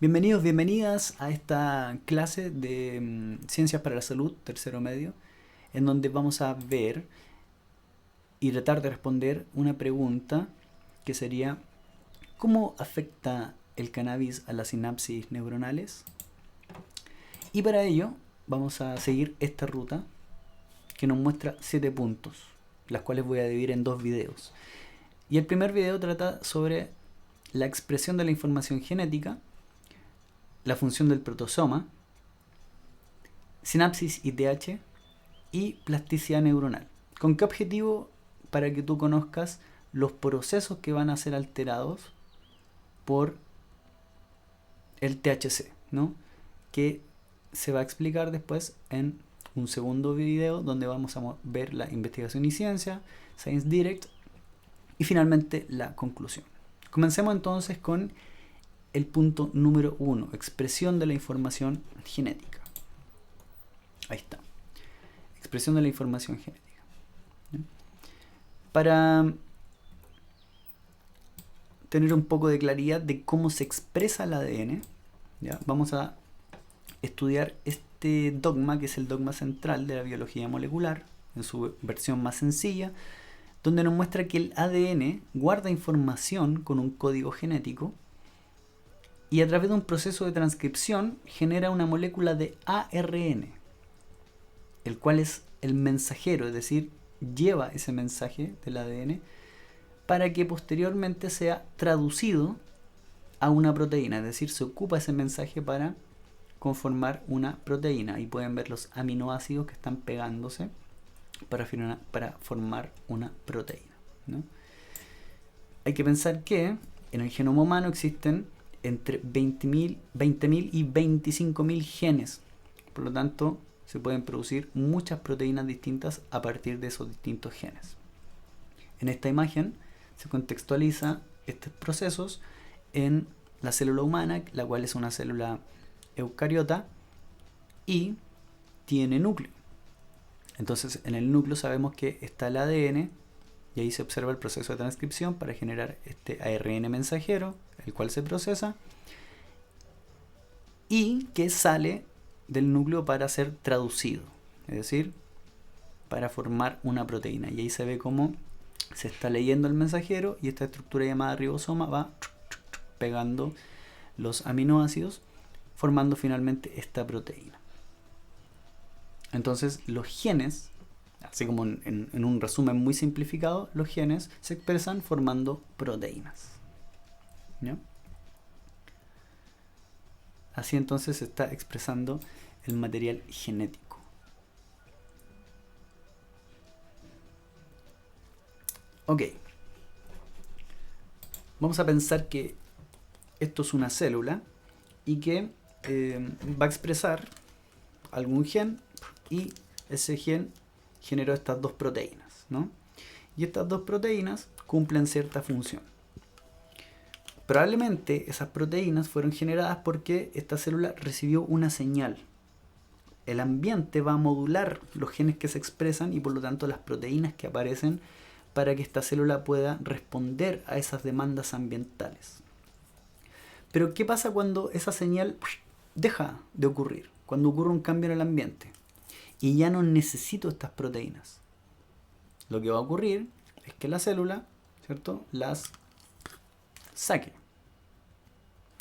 Bienvenidos, bienvenidas a esta clase de Ciencias para la Salud, tercero medio, en donde vamos a ver y tratar de responder una pregunta que sería ¿cómo afecta el cannabis a las sinapsis neuronales? Y para ello vamos a seguir esta ruta que nos muestra 7 puntos, las cuales voy a dividir en dos videos. Y el primer video trata sobre la expresión de la información genética, la función del protosoma, sinapsis y TH y plasticidad neuronal. ¿Con qué objetivo? Para que tú conozcas los procesos que van a ser alterados por el THC, ¿no? Que se va a explicar después en un segundo video donde vamos a ver la investigación y ciencia, Science Direct y finalmente la conclusión. Comencemos entonces con el punto número 1, expresión de la información genética. Ahí está. Expresión de la información genética. Para tener un poco de claridad de cómo se expresa el ADN, ¿ya? Vamos a estudiar este dogma, que es el dogma central de la biología molecular, en su versión más sencilla, donde nos muestra que el ADN guarda información con un código genético y a través de un proceso de transcripción genera una molécula de ARN, el cual es el mensajero, es decir, lleva ese mensaje del ADN para que posteriormente sea traducido a una proteína, es decir, se ocupa ese mensaje para conformar una proteína y pueden ver los aminoácidos que están pegándose para formar una proteína, ¿no? Hay que pensar que en el genoma humano existen entre 20.000 y 25.000 genes, por lo tanto se pueden producir muchas proteínas distintas a partir de esos distintos genes. En esta imagen se contextualiza estos procesos en la célula humana, la cual es una célula eucariota y tiene núcleo. Entonces en el núcleo sabemos que está el ADN y ahí se observa el proceso de transcripción para generar este ARN mensajero, el cual se procesa y que sale del núcleo para ser traducido, es decir, para formar una proteína. Y ahí se ve cómo se está leyendo el mensajero y esta estructura llamada ribosoma va pegando los aminoácidos, formando finalmente esta proteína. Entonces los genes, así como en un resumen muy simplificado, los genes se expresan formando proteínas, ¿no? Así entonces se está expresando el material genético. Ok. Vamos a pensar que esto es una célula y que va a expresar algún gen y ese gen generó estas dos proteínas, ¿no? Y estas dos proteínas cumplen cierta función. Probablemente esas proteínas fueron generadas porque esta célula recibió una señal. El ambiente va a modular los genes que se expresan y por lo tanto las proteínas que aparecen para que esta célula pueda responder a esas demandas ambientales. Pero ¿qué pasa cuando esa señal deja de ocurrir? Cuando ocurre un cambio en el ambiente y ya no necesito estas proteínas. Lo que va a ocurrir es que la célula, ¿cierto?, las saque,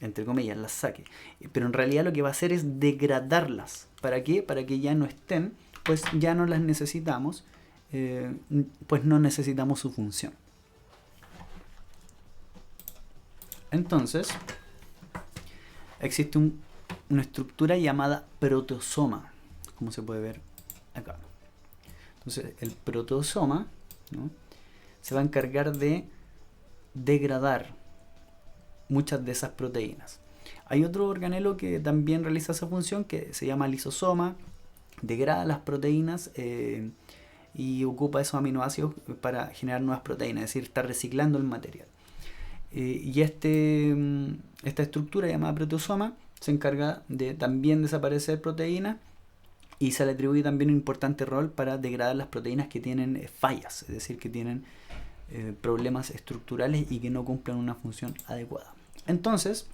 entre comillas, las saque, pero en realidad lo que va a hacer es degradarlas. ¿Para qué? Para que ya no estén, pues ya no las necesitamos, pues no necesitamos su función. Entonces existe una estructura llamada protosoma, como se puede ver acá. Entonces el protosoma, ¿no?, se va a encargar de degradar muchas de esas proteínas. Hay otro organelo que también realiza esa función que se llama lisosoma, degrada las proteínas y ocupa esos aminoácidos para generar nuevas proteínas, es decir, está reciclando el material. Y esta estructura llamada protosoma se encarga de también desaparecer proteínas y se le atribuye también un importante rol para degradar las proteínas que tienen fallas, es decir, que tienen problemas estructurales y que no cumplen una función adecuada. Entonces,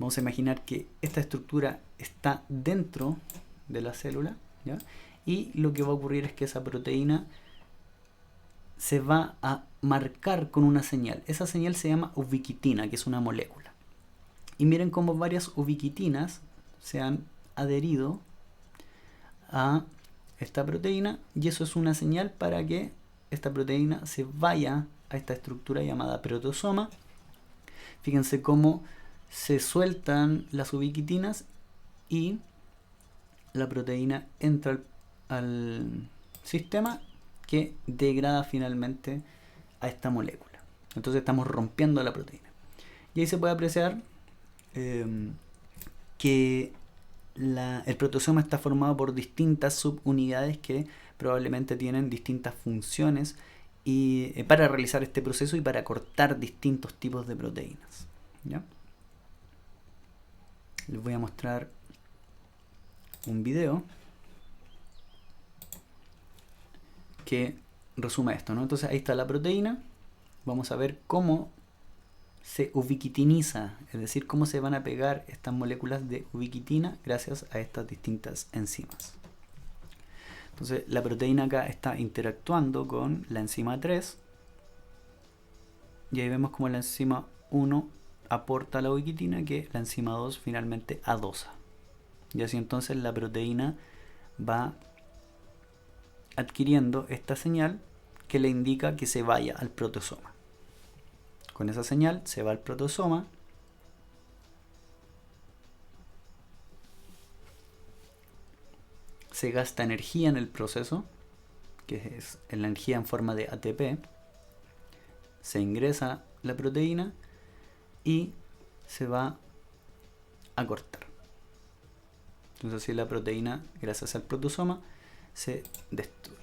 Vamos a imaginar que esta estructura está dentro de la célula, ¿ya? Y lo que va a ocurrir es que esa proteína se va a marcar con una señal. Esa señal se llama ubiquitina, que es una molécula. Y miren cómo varias ubiquitinas se han adherido a esta proteína, y eso es una señal para que esta proteína se vaya a esta estructura llamada protosoma. Fíjense cómo se sueltan las ubiquitinas y la proteína entra al sistema, que degrada finalmente a esta molécula. Entonces estamos rompiendo la proteína. Y ahí se puede apreciar que el protosoma está formado por distintas subunidades que probablemente tienen distintas funciones y, para realizar este proceso y para cortar distintos tipos de proteínas, ¿ya? Les voy a mostrar un video que resume esto, ¿no? Entonces ahí está la proteína. Vamos a ver cómo se ubiquitiniza, es decir, cómo se van a pegar estas moléculas de ubiquitina gracias a estas distintas enzimas. Entonces la proteína acá está interactuando con la enzima 3 y ahí vemos como la enzima 1 aporta la ubiquitina, que la enzima 2 finalmente adosa. Y así entonces la proteína va adquiriendo esta señal que le indica que se vaya al protosoma. Con esa señal se va al protosoma, se gasta energía en el proceso, que es la energía en forma de ATP, se ingresa la proteína y se va a cortar. Entonces así la proteína, gracias al protosoma, se destruye.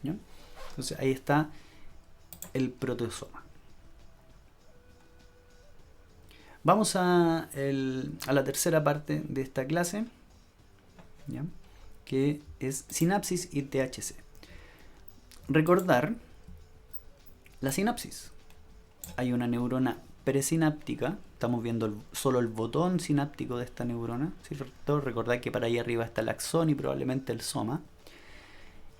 ¿Ya? Entonces ahí está el protosoma. Vamos a la tercera parte de esta clase, ¿ya? Que es sinapsis y THC. Recordar la sinapsis. Hay una neurona presináptica. Estamos viendo solo el botón sináptico de esta neurona, ¿cierto? Recordad que para ahí arriba está el axón y probablemente el soma.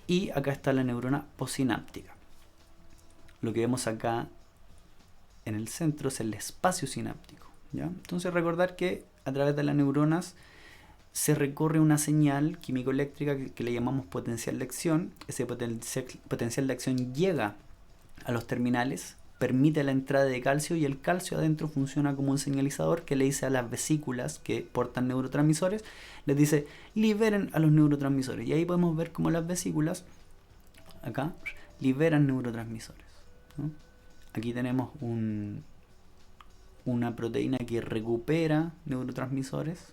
Y acá está la neurona posináptica. Lo que vemos acá en el centro es el espacio sináptico, ¿ya? Entonces recordar que a través de las neuronas se recorre una señal químico-eléctrica que le llamamos potencial de acción. Ese potencial de acción llega a los terminales, permite la entrada de calcio, y el calcio adentro funciona como un señalizador que le dice a las vesículas que portan neurotransmisores, les dice liberen a los neurotransmisores, y ahí podemos ver cómo las vesículas acá liberan neurotransmisores, ¿no? Aquí tenemos una proteína que recupera neurotransmisores,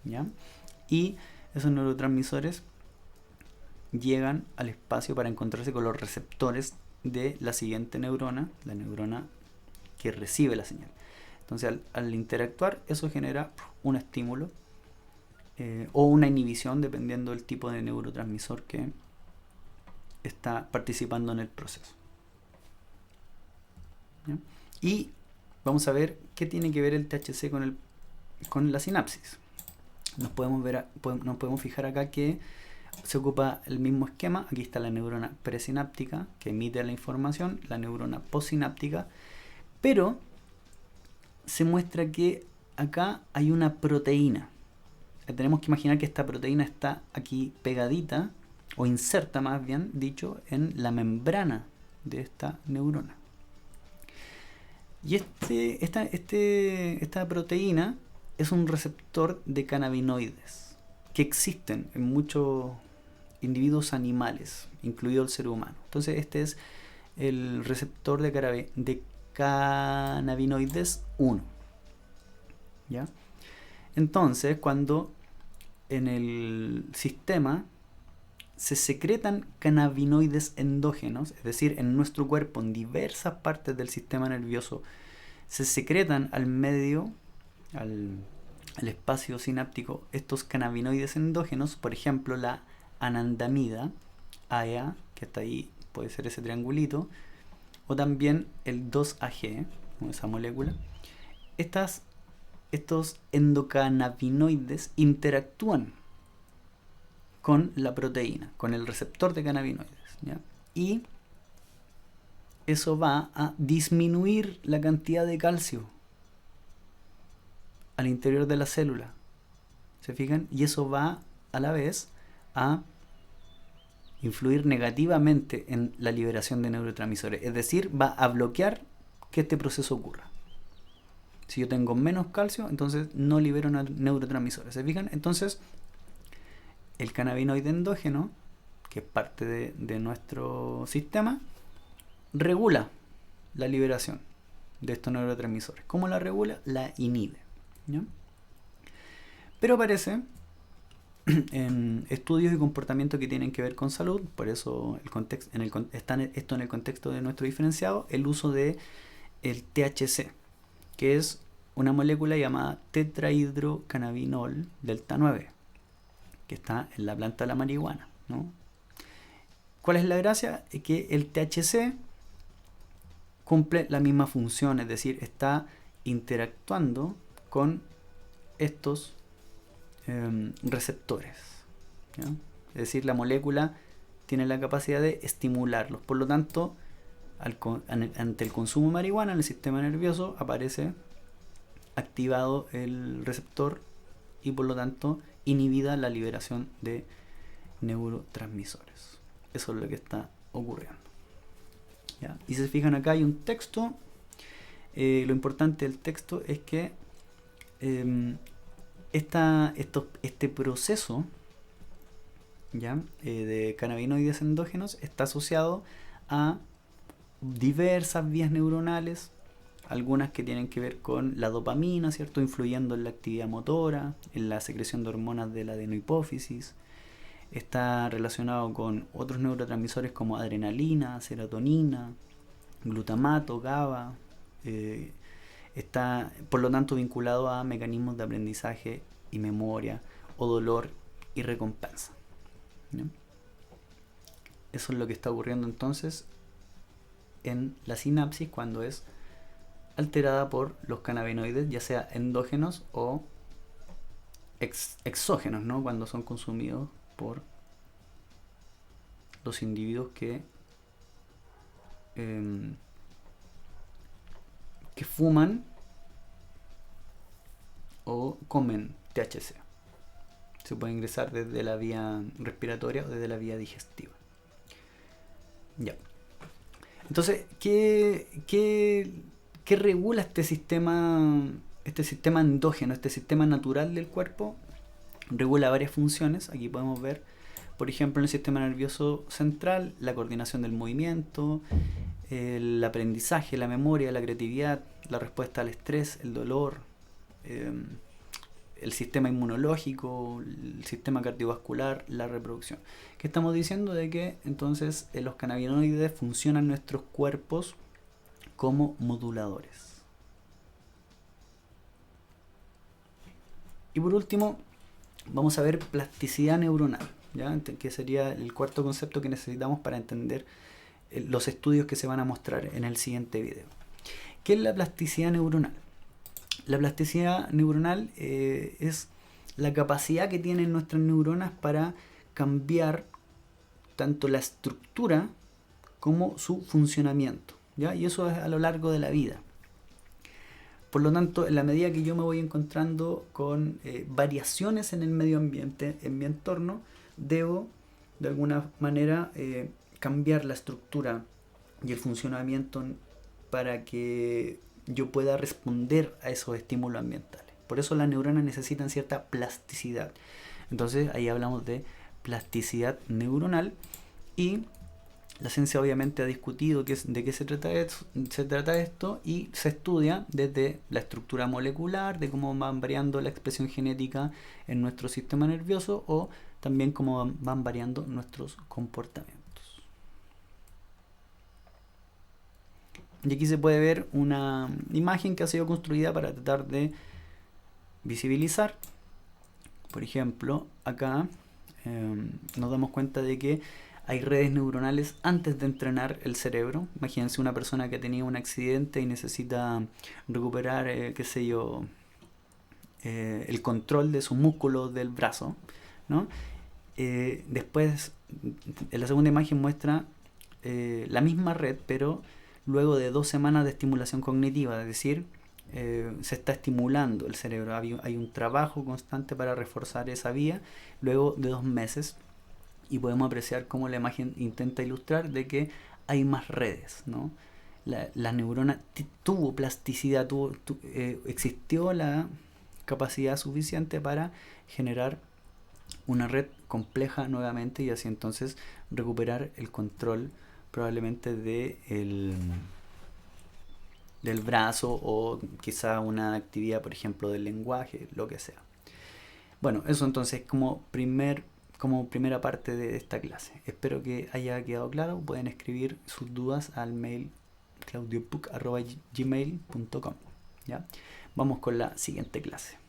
¿ya? Y esos neurotransmisores llegan al espacio para encontrarse con los receptores de la siguiente neurona, la neurona que recibe la señal. Entonces al interactuar, eso genera un estímulo o una inhibición, dependiendo del tipo de neurotransmisor que está participando en el proceso, ¿ya? Y vamos a ver qué tiene que ver el THC con la sinapsis. Nos podemos fijar acá que se ocupa el mismo esquema. Aquí está la neurona presináptica que emite la información, la neurona postsináptica, pero se muestra que acá hay una proteína. Tenemos que imaginar que esta proteína está aquí pegadita, o inserta más bien dicho, en la membrana de esta neurona. Y esta proteína es un receptor de cannabinoides que existen en muchos individuos animales, incluido el ser humano. Entonces este es el receptor de cannabinoides 1, ¿ya? Entonces cuando en el sistema se secretan cannabinoides endógenos, es decir, en nuestro cuerpo, en diversas partes del sistema nervioso, se secretan al medio, al espacio sináptico, estos cannabinoides endógenos, por ejemplo la anandamida, AEA, que está ahí, puede ser ese triangulito, o también el 2-AG, esa molécula. Estos endocannabinoides interactúan con la proteína, con el receptor de cannabinoides, ¿ya? Y eso va a disminuir la cantidad de calcio al interior de la célula. ¿Se fijan? Y eso va a la vez a influir negativamente en la liberación de neurotransmisores. Es decir, va a bloquear que este proceso ocurra. Si yo tengo menos calcio, entonces no libero neurotransmisores. ¿Se fijan? Entonces, el cannabinoide endógeno, que es parte de nuestro sistema, regula la liberación de estos neurotransmisores. ¿Cómo la regula? La inhibe, ¿ya? Pero aparece en estudios y comportamientos que tienen que ver con salud, por eso está esto en el contexto de nuestro diferenciado, el uso de el THC, que es una molécula llamada tetrahidrocannabinol delta 9, que está en la planta de la marihuana, ¿no? ¿Cuál es la gracia? Es que el THC cumple la misma función, es decir, está interactuando con estos receptores, ¿ya? Es decir, la molécula tiene la capacidad de estimularlos. Por lo tanto, ante el consumo de marihuana en el sistema nervioso aparece activado el receptor y por lo tanto inhibida la liberación de neurotransmisores. Eso es lo que está ocurriendo, ¿ya? Y si se fijan, acá hay un texto. Lo importante del texto es que este proceso, ¿ya? De cannabinoides endógenos está asociado a diversas vías neuronales, algunas que tienen que ver con la dopamina, ¿cierto? Influyendo en la actividad motora, en la secreción de hormonas de la adenohipófisis. Está relacionado con otros neurotransmisores como adrenalina, serotonina, glutamato, GABA. Está por lo tanto vinculado a mecanismos de aprendizaje y memoria, o dolor y recompensa, ¿no? Eso es lo que está ocurriendo entonces en la sinapsis cuando es alterada por los cannabinoides, ya sea endógenos o exógenos, ¿no? Cuando son consumidos por los individuos que fuman o comen THC. Se puede ingresar desde la vía respiratoria o desde la vía digestiva. Ya. Entonces, ¿qué regula este sistema endógeno, este sistema natural del cuerpo? Regula varias funciones. Aquí podemos ver, por ejemplo, en el sistema nervioso central, la coordinación del movimiento, el aprendizaje, la memoria, la creatividad, la respuesta al estrés, el dolor, el sistema inmunológico, el sistema cardiovascular, la reproducción. ¿Qué estamos diciendo? De que entonces los cannabinoides funcionan en nuestros cuerpos como moduladores. Y por último, vamos a ver plasticidad neuronal, ¿ya? Que sería el cuarto concepto que necesitamos para entender los estudios que se van a mostrar en el siguiente video. ¿Qué es la plasticidad neuronal? La plasticidad neuronal es la capacidad que tienen nuestras neuronas para cambiar tanto la estructura como su funcionamiento, ¿ya? Y eso es a lo largo de la vida. Por lo tanto, en la medida que yo me voy encontrando con variaciones en el medio ambiente, en mi entorno, debo de alguna manera cambiar la estructura y el funcionamiento para que yo pueda responder a esos estímulos ambientales. Por eso las neuronas necesitan cierta plasticidad. Entonces ahí hablamos de plasticidad neuronal y la ciencia obviamente ha discutido de qué se trata esto y se estudia desde la estructura molecular, de cómo van variando la expresión genética en nuestro sistema nervioso o también cómo van variando nuestros comportamientos. Y aquí se puede ver una imagen que ha sido construida para tratar de visibilizar. Por ejemplo, acá nos damos cuenta de que Hay redes neuronales antes de entrenar el cerebro. Imagínense una persona que tenía un accidente y necesita recuperar, qué sé yo, el control de sus músculos del brazo, ¿no? Después, en la segunda imagen muestra la misma red, pero luego de 2 semanas de estimulación cognitiva, es decir, se está estimulando el cerebro, hay un trabajo constante para reforzar esa vía, luego de 2 meses, y podemos apreciar cómo la imagen intenta ilustrar de que hay más redes, ¿no? La neurona tuvo plasticidad, existió la capacidad suficiente para generar una red compleja nuevamente y así entonces recuperar el control probablemente del brazo o quizá una actividad, por ejemplo, del lenguaje, lo que sea. Bueno, eso entonces como primera parte de esta clase. Espero que haya quedado claro. Pueden escribir sus dudas al mail claudiopuc@gmail.com. ¿Ya? Vamos con la siguiente clase.